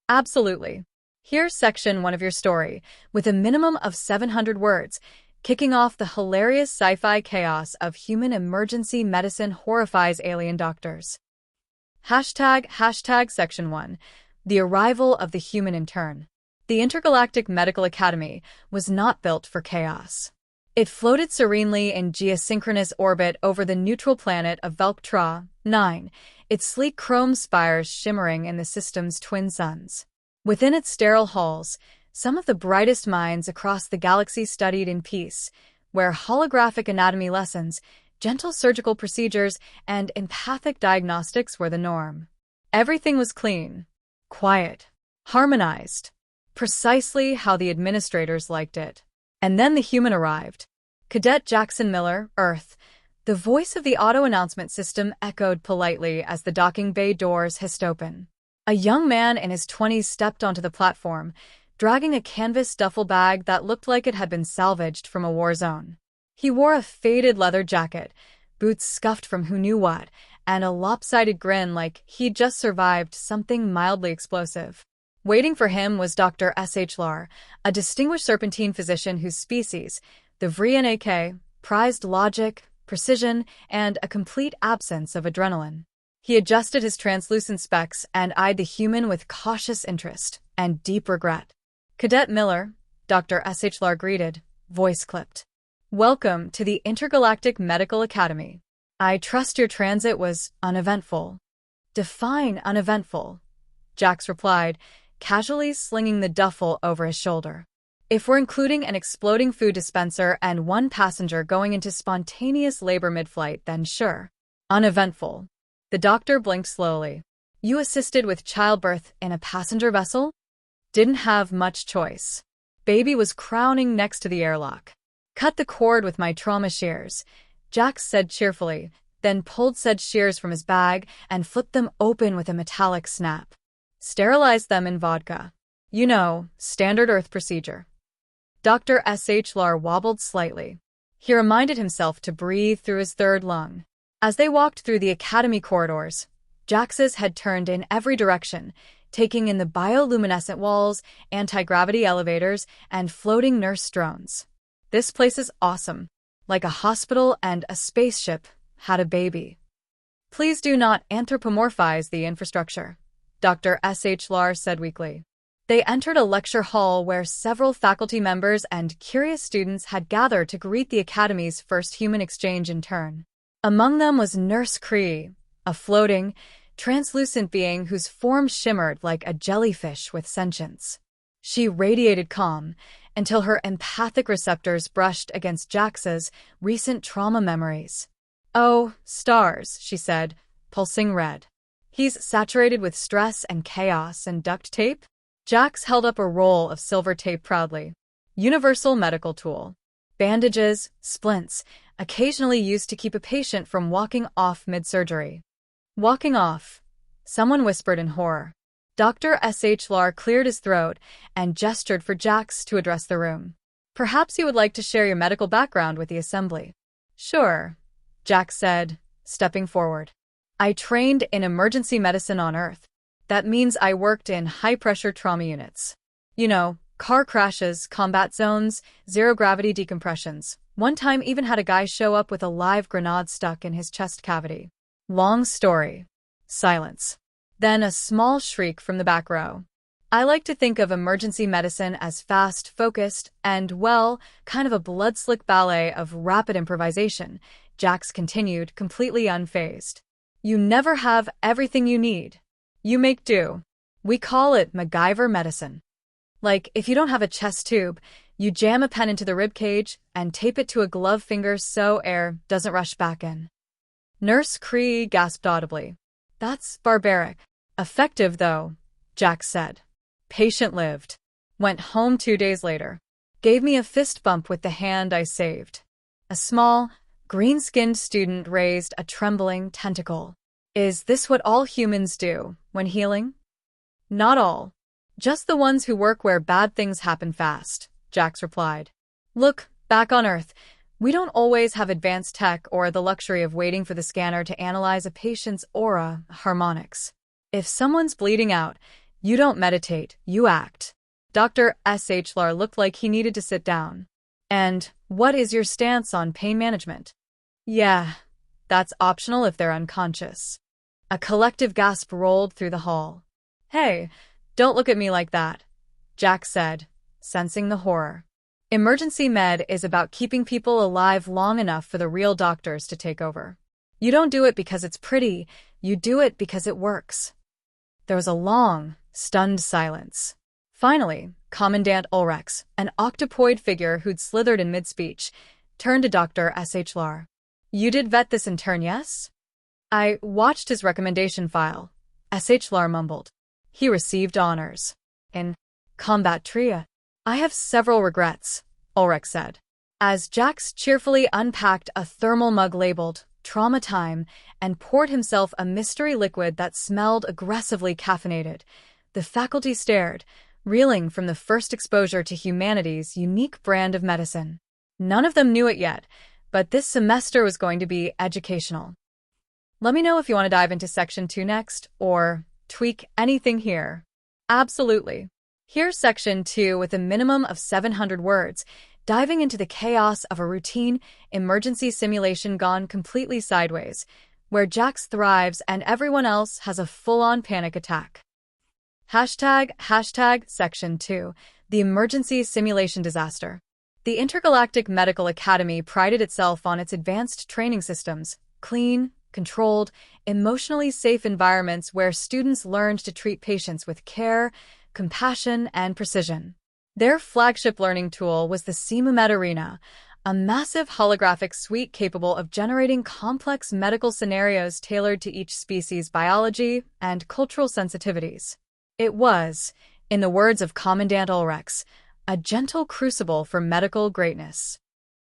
Absolutely. Here's section 1 of your story, with a minimum of 700 words, kicking off the hilarious sci-fi chaos of human emergency medicine horrifies alien doctors. Hashtag section 1. The arrival of the human intern. The Intergalactic Medical Academy was not built for chaos. It floated serenely in geosynchronous orbit over the neutral planet of Velctra 9, its sleek chrome spires shimmering in the system's twin suns. Within its sterile halls, some of the brightest minds across the galaxy studied in peace, where holographic anatomy lessons, gentle surgical procedures, and empathic diagnostics were the norm. Everything was clean, quiet, harmonized, precisely how the administrators liked it. And then the human arrived. Cadet Jackson Miller, Earth. The voice of the auto-announcement system echoed politely as the docking bay doors hissed open. A young man in his 20s stepped onto the platform, dragging a canvas duffel bag that looked like it had been salvaged from a war zone. He wore a faded leather jacket, boots scuffed from who knew what, and a lopsided grin like he'd just survived something mildly explosive. Waiting for him was Dr. S.H. Lar, a distinguished serpentine physician whose species, the Vrian, prized logic, precision, and a complete absence of adrenaline. He adjusted his translucent specs and eyed the human with cautious interest and deep regret. Cadet Miller, Dr. S.H. Lar greeted, voice clipped. Welcome to the Intergalactic Medical Academy. I trust your transit was uneventful. Define uneventful, Jax replied, casually slinging the duffel over his shoulder. If we're including an exploding food dispenser and one passenger going into spontaneous labor mid-flight, then sure. Uneventful. The doctor blinked slowly. You assisted with childbirth in a passenger vessel? Didn't have much choice. Baby was crowning next to the airlock. Cut the cord with my trauma shears, Jax said cheerfully, then pulled said shears from his bag and flipped them open with a metallic snap. Sterilized them in vodka. You know, standard Earth procedure. Dr. S.H. Lar wobbled slightly. He reminded himself to breathe through his third lung. As they walked through the academy corridors, Jax's head turned in every direction, taking in the bioluminescent walls, anti-gravity elevators, and floating nurse drones. This place is awesome. Like a hospital and a spaceship had a baby. Please do not anthropomorphize the infrastructure, Dr. S.H. Lar said weakly. They entered a lecture hall where several faculty members and curious students had gathered to greet the Academy's first human exchange intern. Among them was Nurse Cree, a floating, translucent being whose form shimmered like a jellyfish with sentience. She radiated calm until her empathic receptors brushed against Jax's recent trauma memories. Oh, stars, she said, pulsing red. He's saturated with stress and chaos and duct tape? Jax held up a roll of silver tape proudly. Universal medical tool. Bandages, splints, occasionally used to keep a patient from walking off mid-surgery. Walking off, someone whispered in horror. Dr. S.H. Lar cleared his throat and gestured for Jax to address the room. Perhaps you would like to share your medical background with the assembly. Sure, Jax said, stepping forward. I trained in emergency medicine on Earth. That means I worked in high-pressure trauma units. You know, car crashes, combat zones, zero-gravity decompressions. One time even had a guy show up with a live grenade stuck in his chest cavity. Long story. Silence. Then a small shriek from the back row. I like to think of emergency medicine as fast, focused, and, well, kind of a blood-slick ballet of rapid improvisation, Jax continued, completely unfazed. You never have everything you need. You make do. We call it MacGyver medicine. Like, if you don't have a chest tube, you jam a pen into the rib cage and tape it to a glove finger so air doesn't rush back in. Nurse Cree gasped audibly. That's barbaric. Effective, though, Jax said. Patient lived. Went home 2 days later. Gave me a fist bump with the hand I saved. A small, green-skinned student raised a trembling tentacle. Is this what all humans do when healing? Not all. Just the ones who work where bad things happen fast, Jax replied. Look, back on Earth, we don't always have advanced tech or the luxury of waiting for the scanner to analyze a patient's aura harmonics. If someone's bleeding out, You don't meditate, you act. Dr. SHLR looked like he needed to sit down. And what is your stance on pain management? Yeah, that's optional if they're unconscious. A collective gasp rolled through the hall. Hey, don't look at me like that, Jack said, sensing the horror. Emergency med is about keeping people alive long enough for the real doctors to take over. You don't do it because it's pretty, you do it because it works. There was a long, stunned silence. Finally, Commandant Ulrich, an octopoid figure who'd slithered in mid-speech, turned to Dr. SHLR. You did vet this intern, yes? I watched his recommendation file, SHLR mumbled. He received honors. In combat tria. I have several regrets, Ulrich said. As Jax cheerfully unpacked a thermal mug labeled Trauma Time and poured himself a mystery liquid that smelled aggressively caffeinated, the faculty stared, reeling from the first exposure to humanity's unique brand of medicine. None of them knew it yet, but this semester was going to be educational. Let me know if you want to dive into Section 2 next, or tweak anything here. Absolutely. Here's Section 2 with a minimum of 700 words, diving into the chaos of a routine emergency simulation gone completely sideways, where Jax thrives and everyone else has a full-on panic attack. Hashtag Section 2, the emergency simulation disaster. The Intergalactic Medical Academy prided itself on its advanced training systems, clean, controlled, emotionally safe environments where students learned to treat patients with care, compassion, and precision. Their flagship learning tool was the SimuMed Arena, a massive holographic suite capable of generating complex medical scenarios tailored to each species' biology and cultural sensitivities. It was, in the words of Commandant Ulrich, a gentle crucible for medical greatness.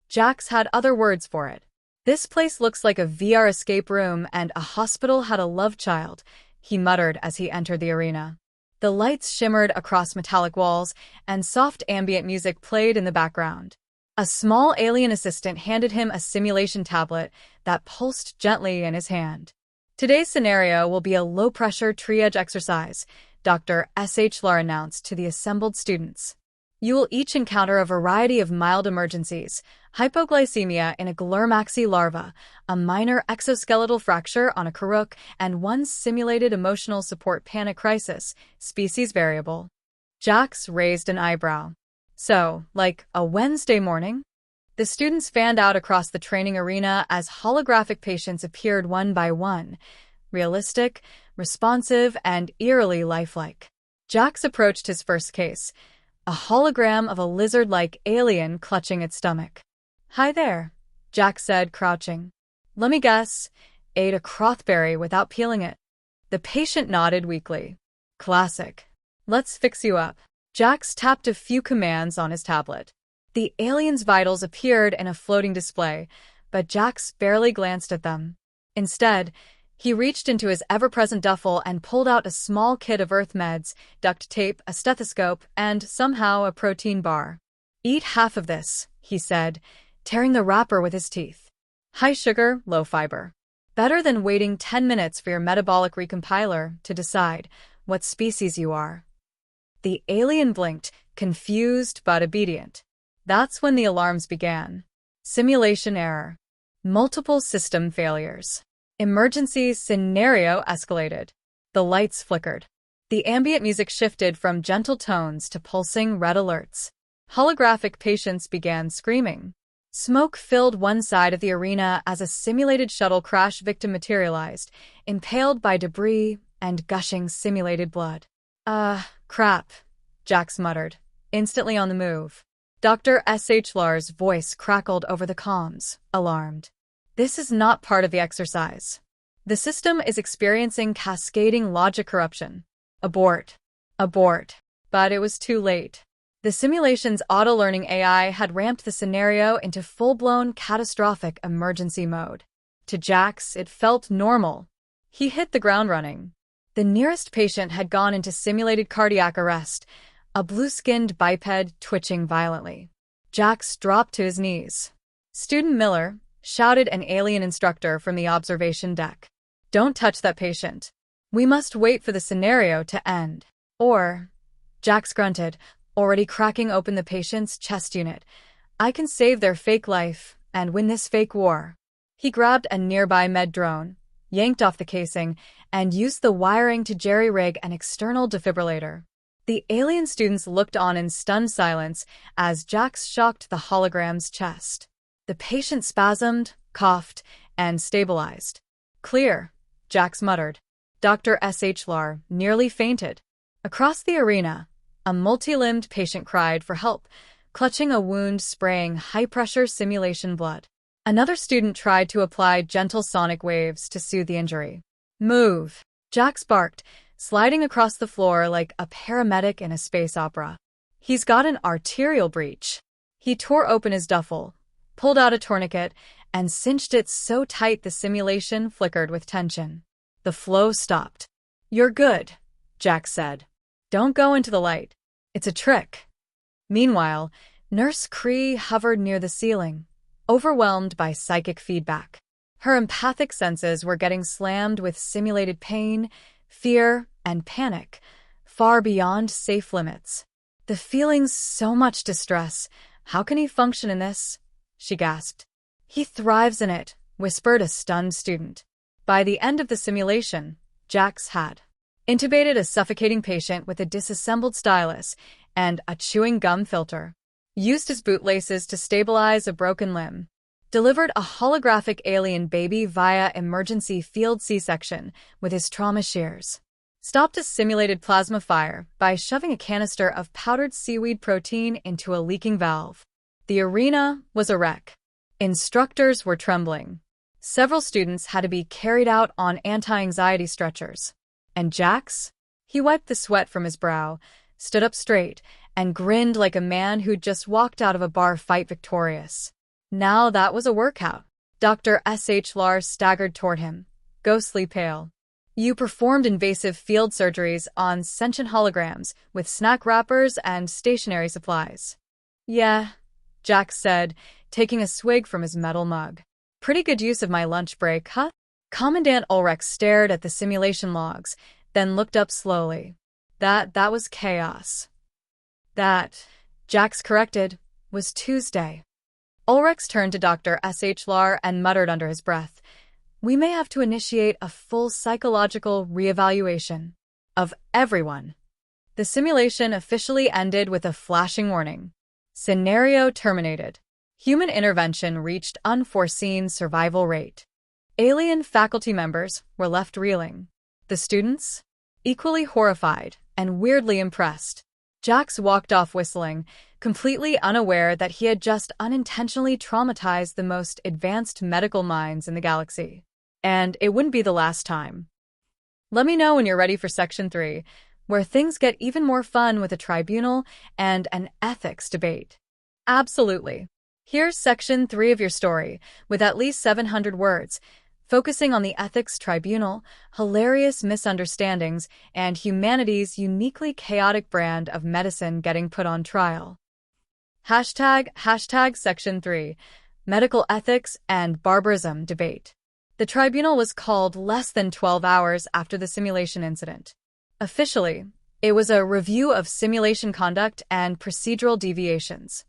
Jax had other words for it. This place looks like a VR escape room and a hospital had a love child, he muttered as he entered the arena. The lights shimmered across metallic walls, and soft ambient music played in the background. A small alien assistant handed him a simulation tablet that pulsed gently in his hand. Today's scenario will be a low-pressure triage exercise, Dr. SHLR announced to the assembled students. You will each encounter a variety of mild emergencies: hypoglycemia in a Glurmaxi larva, a minor exoskeletal fracture on a Karuk, and one simulated emotional support panic crisis, species variable. Jax raised an eyebrow. So, like a Wednesday morning? The students fanned out across the training arena as holographic patients appeared one by one, realistic, responsive, and eerily lifelike. Jax approached his first case, a hologram of a lizard-like alien clutching its stomach. Hi there, Jack said, crouching. Let me guess, ate a crothberry without peeling it. The patient nodded weakly. Classic. Let's fix you up. Jax tapped a few commands on his tablet. The alien's vitals appeared in a floating display, but Jax barely glanced at them. Instead, he reached into his ever-present duffel and pulled out a small kit of earth meds, duct tape, a stethoscope, and, somehow, a protein bar. Eat half of this, he said, tearing the wrapper with his teeth. High sugar, low fiber. Better than waiting 10 minutes for your metabolic recompiler to decide what species you are. The alien blinked, confused but obedient. That's when the alarms began. Simulation error. Multiple system failures. Emergency scenario escalated. The lights flickered. The ambient music shifted from gentle tones to pulsing red alerts. Holographic patients began screaming. Smoke filled one side of the arena as a simulated shuttle crash victim materialized, impaled by debris and gushing simulated blood. Crap, Jax muttered, instantly on the move. Dr. SHLR's voice crackled over the comms, alarmed. This is not part of the exercise. The system is experiencing cascading logic corruption. Abort. Abort. But it was too late. The simulation's auto-learning AI had ramped the scenario into full-blown catastrophic emergency mode. To Jax, it felt normal. He hit the ground running. The nearest patient had gone into simulated cardiac arrest, a blue-skinned biped twitching violently. Jax dropped to his knees. Student Miller, shouted an alien instructor from the observation deck. Don't touch that patient. We must wait for the scenario to end. Or, Jax grunted, already cracking open the patient's chest unit, I can save their fake life and win this fake war. He grabbed a nearby med drone, yanked off the casing, and used the wiring to jerry-rig an external defibrillator. The alien students looked on in stunned silence as Jax shocked the hologram's chest. The patient spasmed, coughed, and stabilized. Clear, Jax muttered. Dr. SHLR nearly fainted. Across the arena, a multi-limbed patient cried for help, clutching a wound spraying high-pressure simulation blood. Another student tried to apply gentle sonic waves to soothe the injury. Move, Jax barked, sliding across the floor like a paramedic in a space opera. He's got an arterial breach. He tore open his duffel, pulled out a tourniquet, and cinched it so tight the simulation flickered with tension. The flow stopped. You're good, Jax said. Don't go into the light. It's a trick. Meanwhile, Nurse Cree hovered near the ceiling, overwhelmed by psychic feedback. Her empathic senses were getting slammed with simulated pain, fear, and panic, far beyond safe limits. The feeling's so much distress. How can he function in this? She gasped. He thrives in it, whispered a stunned student. By the end of the simulation, Jax had intubated a suffocating patient with a disassembled stylus and a chewing gum filter, used his bootlaces to stabilize a broken limb, delivered a holographic alien baby via emergency field C-section with his trauma shears, stopped a simulated plasma fire by shoving a canister of powdered seaweed protein into a leaking valve. The arena was a wreck. Instructors were trembling. Several students had to be carried out on anti-anxiety stretchers. And Jax? He wiped the sweat from his brow, stood up straight, and grinned like a man who'd just walked out of a bar fight victorious. Now that was a workout. Dr. SHLR staggered toward him, ghostly pale. You performed invasive field surgeries on sentient holograms with snack wrappers and stationary supplies. Yeah, Jax said, taking a swig from his metal mug. Pretty good use of my lunch break, huh? Commandant Ulrich stared at the simulation logs, then looked up slowly. That was chaos. That, Jax corrected, was Tuesday. Ulrich turned to Dr. SHLR and muttered under his breath, we may have to initiate a full psychological reevaluation of everyone. The simulation officially ended with a flashing warning. Scenario terminated. Human intervention reached unforeseen survival rate. Alien faculty members were left reeling. The students? Equally horrified and weirdly impressed. Jax walked off whistling, completely unaware that he had just unintentionally traumatized the most advanced medical minds in the galaxy. And it wouldn't be the last time. Let me know when you're ready for Section 3, where things get even more fun with a tribunal and an ethics debate. Absolutely. Here's Section 3 of your story, with at least 700 words, focusing on the ethics tribunal, hilarious misunderstandings, and humanity's uniquely chaotic brand of medicine getting put on trial. Hashtag Section 3, Medical Ethics and Barbarism Debate. The tribunal was called less than 12 hours after the simulation incident. Officially, it was a review of simulation conduct and procedural deviations.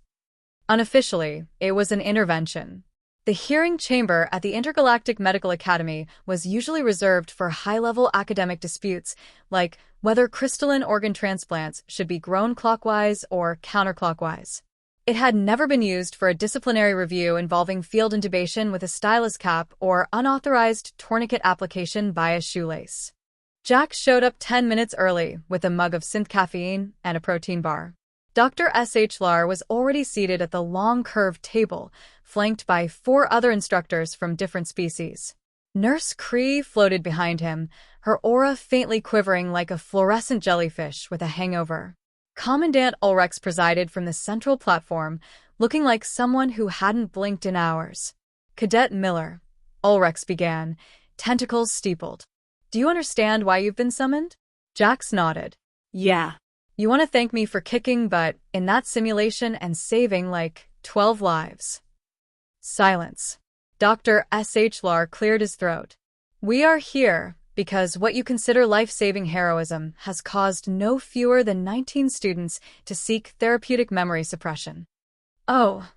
Unofficially, it was an intervention. The hearing chamber at the Intergalactic Medical Academy was usually reserved for high-level academic disputes, like whether crystalline organ transplants should be grown clockwise or counterclockwise. It had never been used for a disciplinary review involving field intubation with a stylus cap or unauthorized tourniquet application by a shoelace. Jax showed up 10 minutes early with a mug of synth caffeine and a protein bar. Dr. SHLR was already seated at the long curved table, flanked by 4 other instructors from different species. Nurse Cree floated behind him, her aura faintly quivering like a fluorescent jellyfish with a hangover. Commandant Ulrich presided from the central platform, looking like someone who hadn't blinked in hours. Cadet Miller, Ulrich began, tentacles steepled. Do you understand why you've been summoned? Jax nodded. Yeah. You want to thank me for kicking butt in that simulation and saving like 12 lives. Silence. Dr. SHLR cleared his throat. We are here, because what you consider life-saving heroism has caused no fewer than 19 students to seek therapeutic memory suppression. Oh,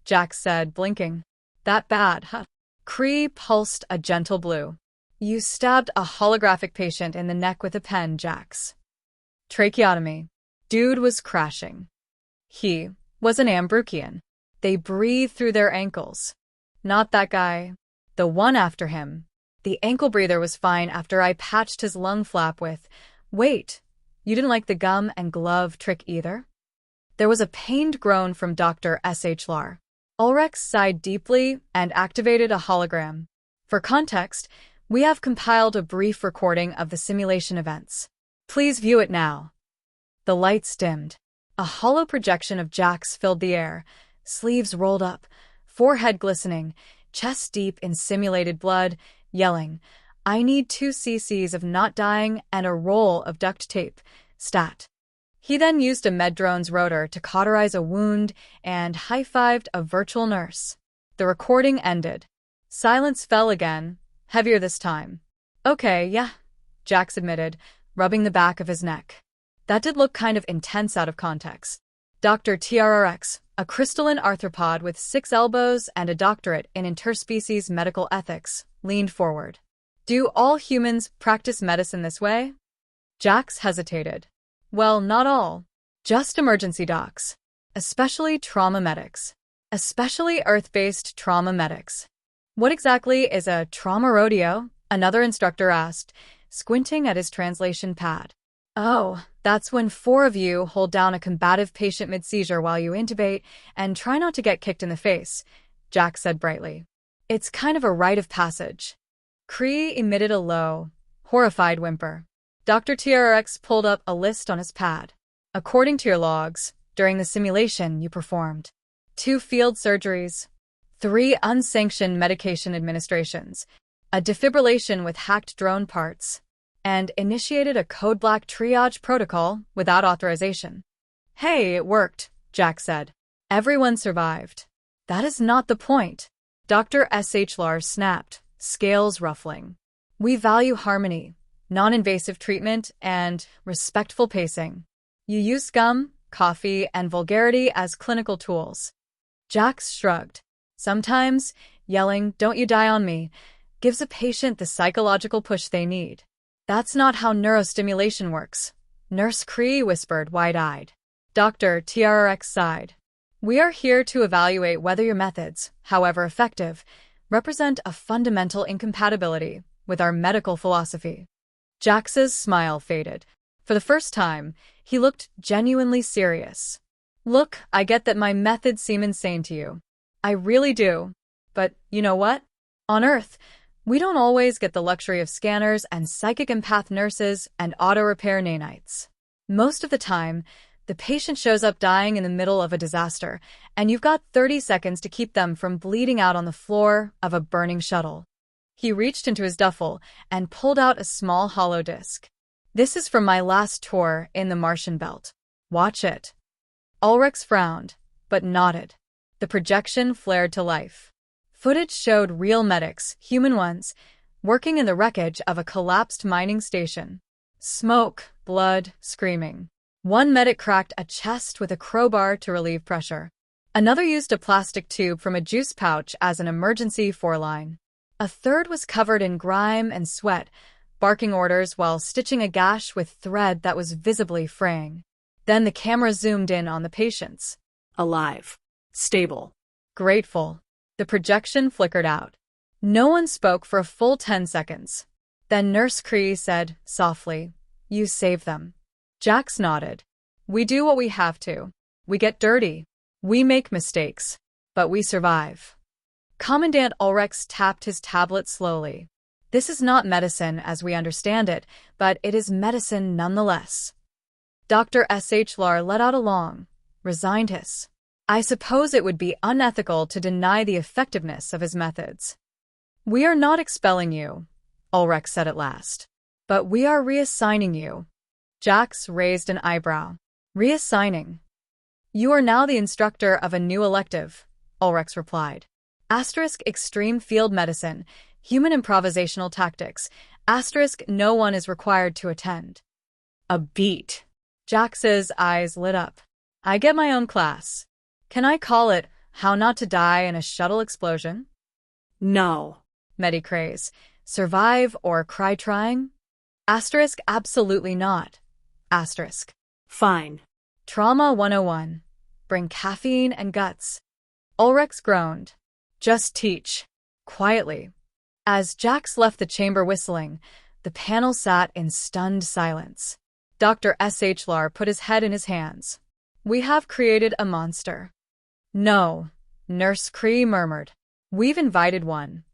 Jax said, blinking. That bad, huh? Cree pulsed a gentle blue. You stabbed a holographic patient in the neck with a pen, Jax. Tracheotomy. Dude was crashing. He was an Ambruchian. They breathed through their ankles. Not that guy. The one after him. The ankle breather was fine after I patched his lung flap with, wait, you didn't like the gum and glove trick either? There was a pained groan from Dr. SHLR. Ulrich sighed deeply and activated a hologram. For context, we have compiled a brief recording of the simulation events. Please view it now. The lights dimmed. A hollow projection of Jax filled the air, sleeves rolled up, forehead glistening, chest deep in simulated blood, yelling, I need 2 cc's of not dying and a roll of duct tape. Stat. He then used a Meddrone's rotor to cauterize a wound and high-fived a virtual nurse. The recording ended. Silence fell again, heavier this time. Okay, yeah, Jax admitted, rubbing the back of his neck. That did look kind of intense out of context. Dr. TRRX, a crystalline arthropod with 6 elbows and a doctorate in interspecies medical ethics, leaned forward. Do all humans practice medicine this way? Jax hesitated. Well, not all. Just emergency docs. Especially trauma medics. Especially Earth-based trauma medics. What exactly is a trauma rodeo? Another instructor asked, squinting at his translation pad. Oh, that's when 4 of you hold down a combative patient mid-seizure while you intubate and try not to get kicked in the face, Jax said brightly. It's kind of a rite of passage. Cree emitted a low, horrified whimper. Dr. TRX pulled up a list on his pad. According to your logs, during the simulation you performed 2 field surgeries, 3 unsanctioned medication administrations, a defibrillation with hacked drone parts, and initiated a code black triage protocol without authorization. Hey, it worked, Jack said. Everyone survived. That is not the point. Dr. SHLR snapped, scales ruffling. We value harmony, non-invasive treatment, and respectful pacing. You use gum, coffee, and vulgarity as clinical tools. Jax shrugged. Sometimes, yelling, "Don't you die on me," gives a patient the psychological push they need. That's not how neurostimulation works, Nurse Cree whispered wide-eyed. Dr. TRX sighed. We are here to evaluate whether your methods, however effective, represent a fundamental incompatibility with our medical philosophy. Jax's smile faded. For the first time, he looked genuinely serious. Look, I get that my methods seem insane to you. I really do. But you know what? On Earth, we don't always get the luxury of scanners and psychic empath nurses and auto-repair nanites. Most of the time, the patient shows up dying in the middle of a disaster, and you've got 30 seconds to keep them from bleeding out on the floor of a burning shuttle. He reached into his duffel and pulled out a small hollow disc. This is from my last tour in the Martian belt. Watch it. Ulrich frowned, but nodded. The projection flared to life. Footage showed real medics, human ones, working in the wreckage of a collapsed mining station. Smoke, blood, screaming. One medic cracked a chest with a crowbar to relieve pressure. Another used a plastic tube from a juice pouch as an emergency foreline. A third was covered in grime and sweat, barking orders while stitching a gash with thread that was visibly fraying. Then the camera zoomed in on the patients. Alive. Stable. Grateful. The projection flickered out. No one spoke for a full 10 seconds. Then Nurse Cree said, softly, "You saved them." Jax nodded. We do what we have to. We get dirty. We make mistakes. But we survive. Commandant Ulrich tapped his tablet slowly. This is not medicine as we understand it, but it is medicine nonetheless. Dr. SHLR let out a long, resigned hiss. I suppose it would be unethical to deny the effectiveness of his methods. We are not expelling you, Ulrich said at last. But we are reassigning you. Jax raised an eyebrow. Reassigning. You are now the instructor of a new elective, Ulrich replied. Asterisk extreme field medicine, human improvisational tactics, Asterisk, no one is required to attend. A beat. Jax's eyes lit up. I get my own class. Can I call it How Not to Die in a Shuttle Explosion? No. Medicraze. Survive or cry trying? Asterisk, absolutely not. Asterisk. Fine. Trauma 101. Bring caffeine and guts. Ulrich groaned. Just teach. Quietly. As Jax left the chamber whistling, the panel sat in stunned silence. Dr. Shlar put his head in his hands. We have created a monster. No, Nurse Cree murmured. We've invited one.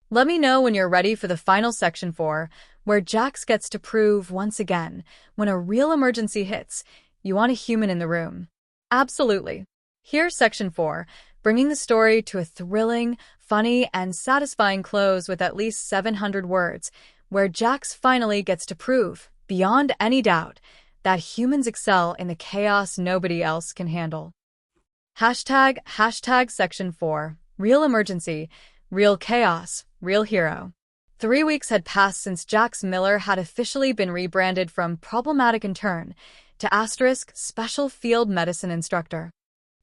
Let me know when you're ready for the final section 4, where Jax gets to prove once again, when a real emergency hits, you want a human in the room. Absolutely. Here's section 4, bringing the story to a thrilling, funny, and satisfying close with at least 700 words, where Jax finally gets to prove, beyond any doubt, that humans excel in the chaos nobody else can handle. Hashtag section 4, real emergency, real chaos, real hero. 3 weeks had passed since Jax Miller had officially been rebranded from problematic intern to asterisk special field medicine instructor.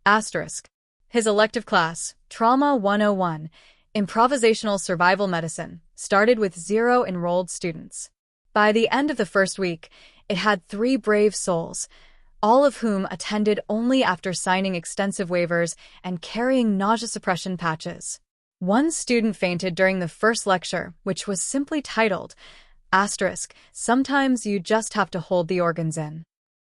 Asterisk. His elective class, Trauma 101, improvisational survival medicine, started with 0 enrolled students. By the end of the first week, it had 3 brave souls, all of whom attended only after signing extensive waivers and carrying nausea suppression patches. One student fainted during the first lecture, which was simply titled, asterisk, sometimes you just have to hold the organs in.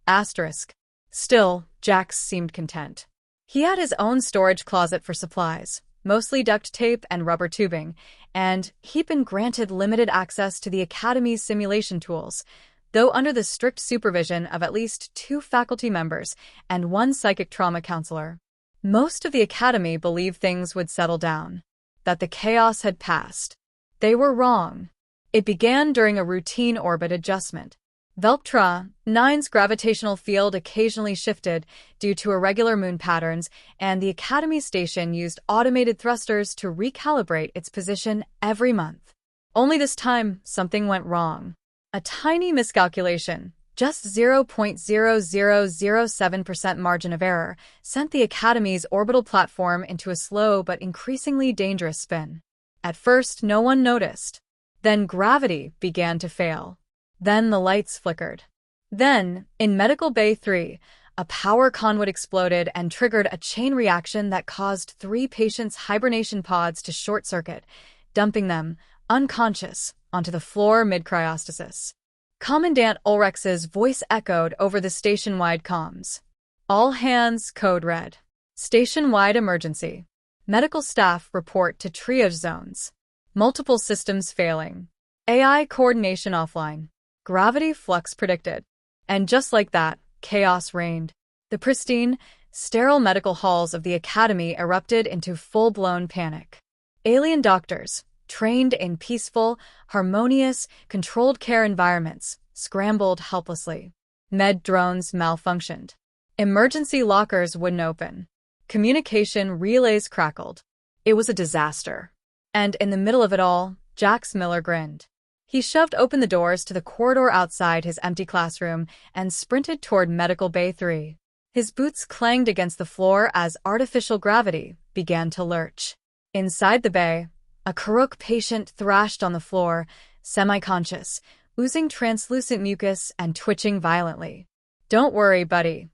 Asterisk. Still, Jax seemed content. He had his own storage closet for supplies, mostly duct tape and rubber tubing, and he'd been granted limited access to the Academy's simulation tools, though under the strict supervision of at least 2 faculty members and 1 psychic trauma counselor. Most of the Academy believed things would settle down, that the chaos had passed. They were wrong. It began during a routine orbit adjustment. Velptra 9's gravitational field occasionally shifted due to irregular moon patterns, and the Academy station used automated thrusters to recalibrate its position every month. Only this time, something went wrong. A tiny miscalculation, just 0.0007% margin of error, sent the Academy's orbital platform into a slow but increasingly dangerous spin. At first, no one noticed. Then gravity began to fail. Then the lights flickered. Then, in Medical Bay 3, a power conduit exploded and triggered a chain reaction that caused 3 patients' hibernation pods to short-circuit, dumping them, unconscious, onto the floor mid-cryostasis. Commandant Ulrich's voice echoed over the station-wide comms. All hands, code red. Station-wide emergency. Medical staff report to triage zones. Multiple systems failing. AI coordination offline. Gravity flux predicted. And just like that, chaos reigned. The pristine, sterile medical halls of the Academy erupted into full-blown panic. Alien doctors, trained in peaceful, harmonious, controlled care environments, scrambled helplessly. Med drones malfunctioned. Emergency lockers wouldn't open. Communication relays crackled. It was a disaster. And in the middle of it all, Jax Miller grinned. He shoved open the doors to the corridor outside his empty classroom and sprinted toward Medical Bay 3. His boots clanged against the floor as artificial gravity began to lurch. Inside the bay, a Karuk patient thrashed on the floor, semi-conscious, oozing translucent mucus and twitching violently. "Don't worry, buddy,"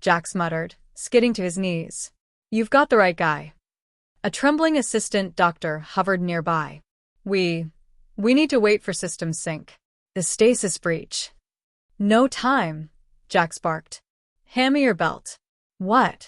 Jax muttered, skidding to his knees. "You've got the right guy." A trembling assistant doctor hovered nearby. We need to wait for system sync. The stasis breach." "No time," Jax barked. "Hand me your belt." "What?"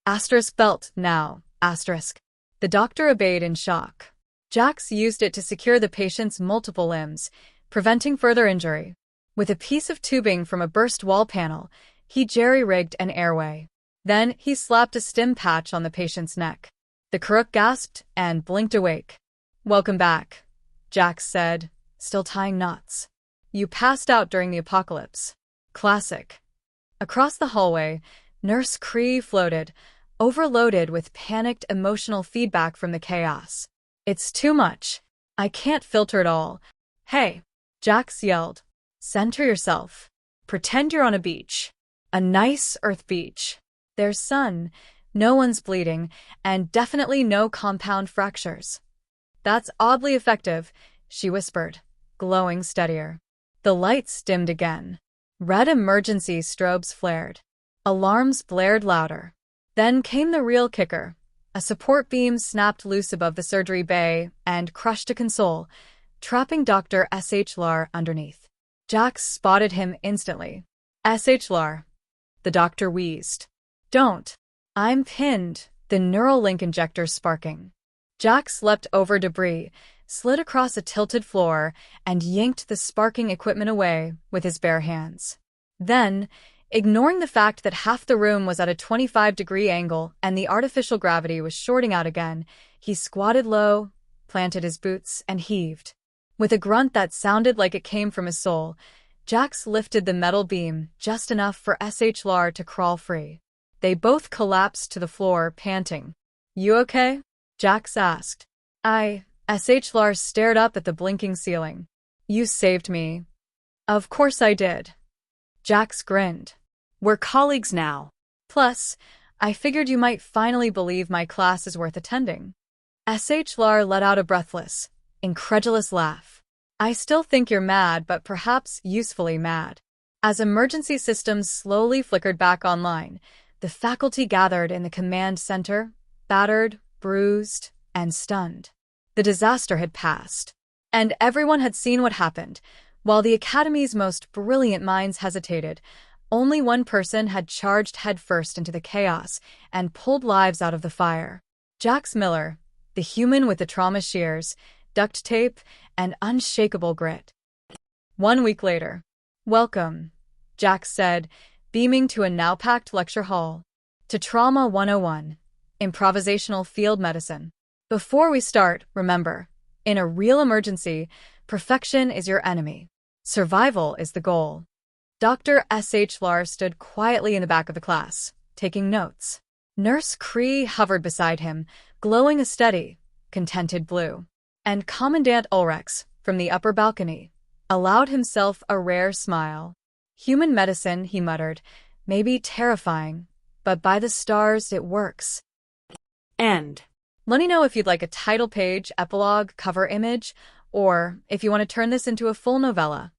Asterisk belt, now, asterisk. The doctor obeyed in shock. Jax used it to secure the patient's multiple limbs, preventing further injury. With a piece of tubing from a burst wall panel, he jerry-rigged an airway. Then he slapped a stim patch on the patient's neck. The Karuk gasped and blinked awake. "Welcome back," Jax said, still tying knots. "You passed out during the apocalypse." Classic. Across the hallway, Nurse Cree floated, overloaded with panicked emotional feedback from the chaos. "It's too much. I can't filter it all. Hey, Jax yelled. Center yourself. Pretend you're on a beach. A nice earth beach. There's sun, no one's bleeding, and definitely no compound fractures. That's oddly effective, she whispered, glowing steadier. The lights dimmed again. Red emergency strobes flared. Alarms blared louder. Then came the real kicker. A support beam snapped loose above the surgery bay and crushed a console, trapping Dr. S.H. Lar underneath. Jax spotted him instantly. S.H. Lar. The doctor wheezed. Don't. I'm pinned, the neural link injector sparking. Jax leapt over debris, slid across a tilted floor, and yanked the sparking equipment away with his bare hands. Then, ignoring the fact that half the room was at a 25-degree angle and the artificial gravity was shorting out again, he squatted low, planted his boots, and heaved. With a grunt that sounded like it came from his soul, Jax lifted the metal beam just enough for S.H. Lar to crawl free. They both collapsed to the floor, panting. You okay? Jax asked. S.H. Lar stared up at the blinking ceiling. You saved me. Of course I did. Jax grinned. We're colleagues now. Plus, I figured you might finally believe my class is worth attending. S.H. Lar let out a breathless, incredulous laugh. I still think you're mad, but perhaps usefully mad. As emergency systems slowly flickered back online, the faculty gathered in the command center, battered, bruised, and stunned. The disaster had passed, and everyone had seen what happened. While the Academy's most brilliant minds hesitated, only one person had charged headfirst into the chaos and pulled lives out of the fire. Jax Miller, the human with the trauma shears, duct tape, and unshakable grit. 1 week later. Welcome, Jax said, beaming to a now-packed lecture hall. To Trauma 101, Improvisational Field Medicine. Before we start, remember, in a real emergency, perfection is your enemy. Survival is the goal. Dr. S.H. Lar stood quietly in the back of the class, taking notes. Nurse Cree hovered beside him, glowing a steady, contented blue. And Commandant Ulrex, from the upper balcony, allowed himself a rare smile. Human medicine, he muttered, may be terrifying, but by the stars it works. End. Let me know if you'd like a title page, epilogue, cover image, or if you want to turn this into a full novella.